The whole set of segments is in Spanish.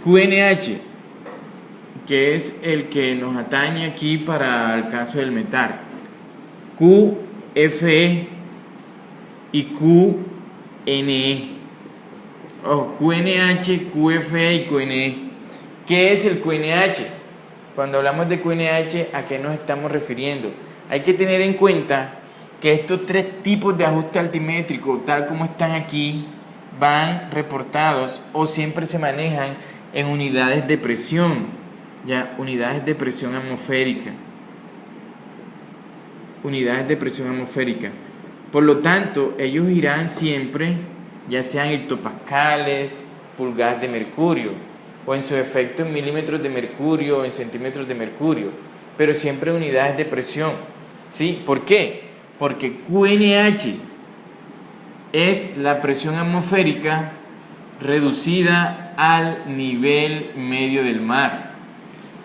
QNH, que es el que nos atañe aquí para el caso del metal. QFE y QNE. Ojo, QNH, QFE y QNE. ¿Qué es el QNH? Cuando hablamos de QNH, ¿a qué nos estamos refiriendo? Hay que tener en cuenta que estos tres tipos de ajuste altimétrico, tal como están aquí, van reportados o siempre se manejan en unidades de presión, ya, unidades de presión atmosférica. Unidades de presión atmosférica. Por lo tanto, ellos irán siempre, ya sean hectopascales, pulgadas de mercurio, o en su efecto en milímetros de mercurio o en centímetros de mercurio, pero siempre unidades de presión. ¿Sí? ¿Por qué? Porque QNH es la presión atmosférica reducida al nivel medio del mar.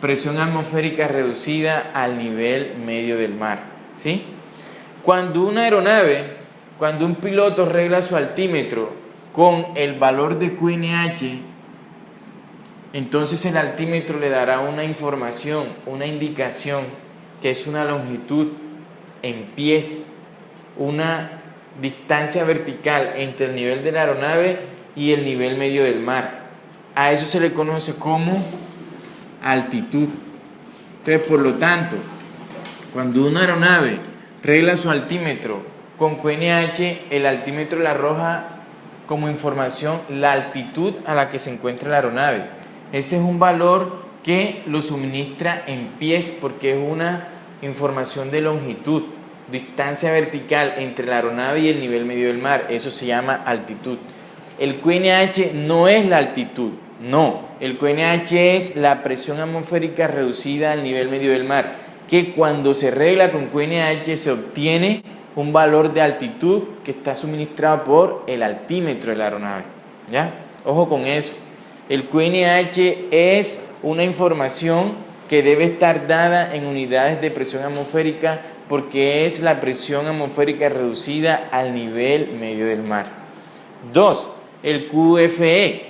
Presión atmosférica reducida al nivel medio del mar. ¿Sí? Cuando una aeronave, cuando un piloto regla su altímetro con el valor de QNH, entonces el altímetro le dará una información, una indicación, que es una longitud en pies, una distancia vertical entre el nivel de la aeronave y el nivel medio del mar. A eso se le conoce como altitud. Entonces, por lo tanto, cuando una aeronave regla su altímetro con QNH, el altímetro le arroja como información la altitud a la que se encuentra la aeronave. Ese es un valor que lo suministra en pies porque es una información de longitud, distancia vertical entre la aeronave y el nivel medio del mar. Eso se llama altitud. El QNH no es la altitud, no. El QNH es la presión atmosférica reducida al nivel medio del mar, que cuando se regla con QNH se obtiene un valor de altitud que está suministrado por el altímetro de la aeronave. ¿Ya? Ojo con eso. El QNH es una información que debe estar dada en unidades de presión atmosférica porque es la presión atmosférica reducida al nivel medio del mar. 2. El QFE.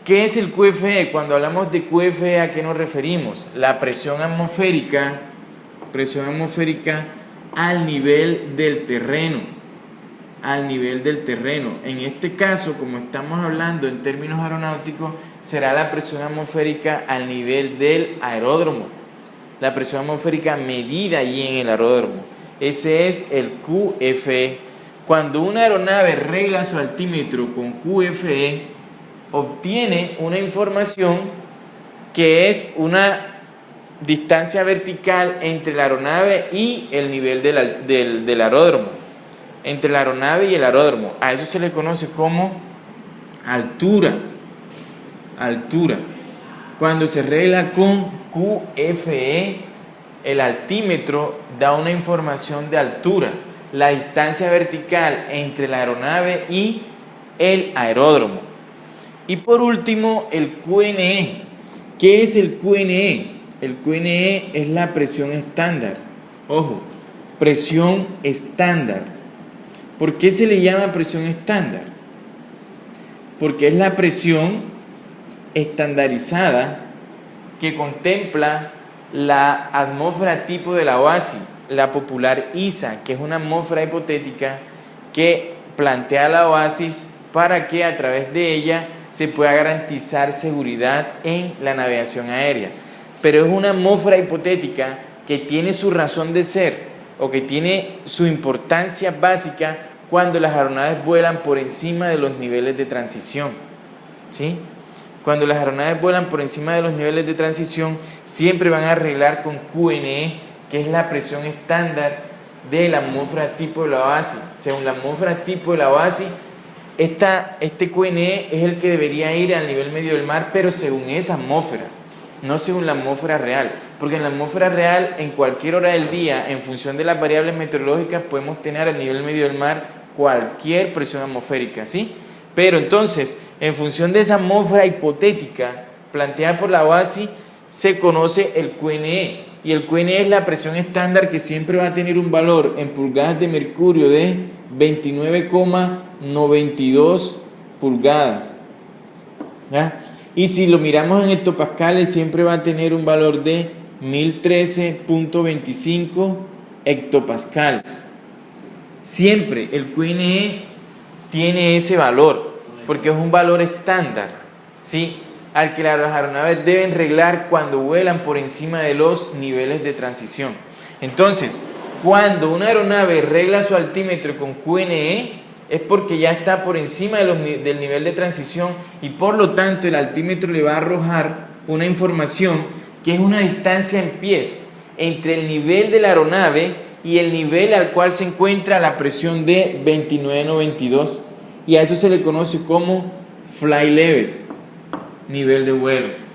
¿Qué es el QFE? Cuando hablamos de QFE, ¿a qué nos referimos? La presión atmosférica al nivel del terreno. Al nivel del terreno. En este caso, como estamos hablando en términos aeronáuticos, será la presión atmosférica al nivel del aeródromo. La presión atmosférica medida allí en el aeródromo. Ese es el QFE. Cuando una aeronave regla su altímetro con QFE, obtiene una información que es una distancia vertical entre la aeronave y el nivel del aeródromo. Entre la aeronave y el aeródromo. A eso se le conoce como altura. Altura. Cuando se regla con QFE, el altímetro da una información de altura, la distancia vertical entre la aeronave y el aeródromo. Y por último, el QNE. ¿Qué es el QNE? El QNE es la presión estándar. Ojo, presión estándar. ¿Por qué se le llama presión estándar? Porque es la presión estandarizada que contempla la atmósfera tipo de la OASI, la popular ISA, que es una atmósfera hipotética que plantea la OASIS para que a través de ella se pueda garantizar seguridad en la navegación aérea. Pero es una atmósfera hipotética que tiene su razón de ser o que tiene su importancia básica cuando las aeronaves vuelan por encima de los niveles de transición. ¿Sí? Cuando las aeronaves vuelan por encima de los niveles de transición, siempre van a arreglar con QNE, que es la presión estándar de la atmósfera tipo de la OASI. Según la atmósfera tipo de la OASI, este QNE es el que debería ir al nivel medio del mar, pero según esa atmósfera, no según la atmósfera real. Porque en la atmósfera real, en cualquier hora del día, en función de las variables meteorológicas, podemos tener al nivel medio del mar cualquier presión atmosférica, ¿sí? Pero entonces, en función de esa atmósfera hipotética planteada por la OASI, se conoce el QNE. Y el QNE es la presión estándar que siempre va a tener un valor en pulgadas de mercurio de 29,92 pulgadas. ¿Ya? Y si lo miramos en hectopascales, siempre va a tener un valor de 1013.25 hectopascales. Siempre el QNE tiene ese valor, porque es un valor estándar, ¿sí?, al que las aeronaves deben reglar cuando vuelan por encima de los niveles de transición. Entonces, cuando una aeronave regla su altímetro con QNE, es porque ya está por encima del nivel de transición y por lo tanto el altímetro le va a arrojar una información que es una distancia en pies entre el nivel de la aeronave y el nivel al cual se encuentra la presión de 2992, y a eso se le conoce como fly level, nivel de vuelo.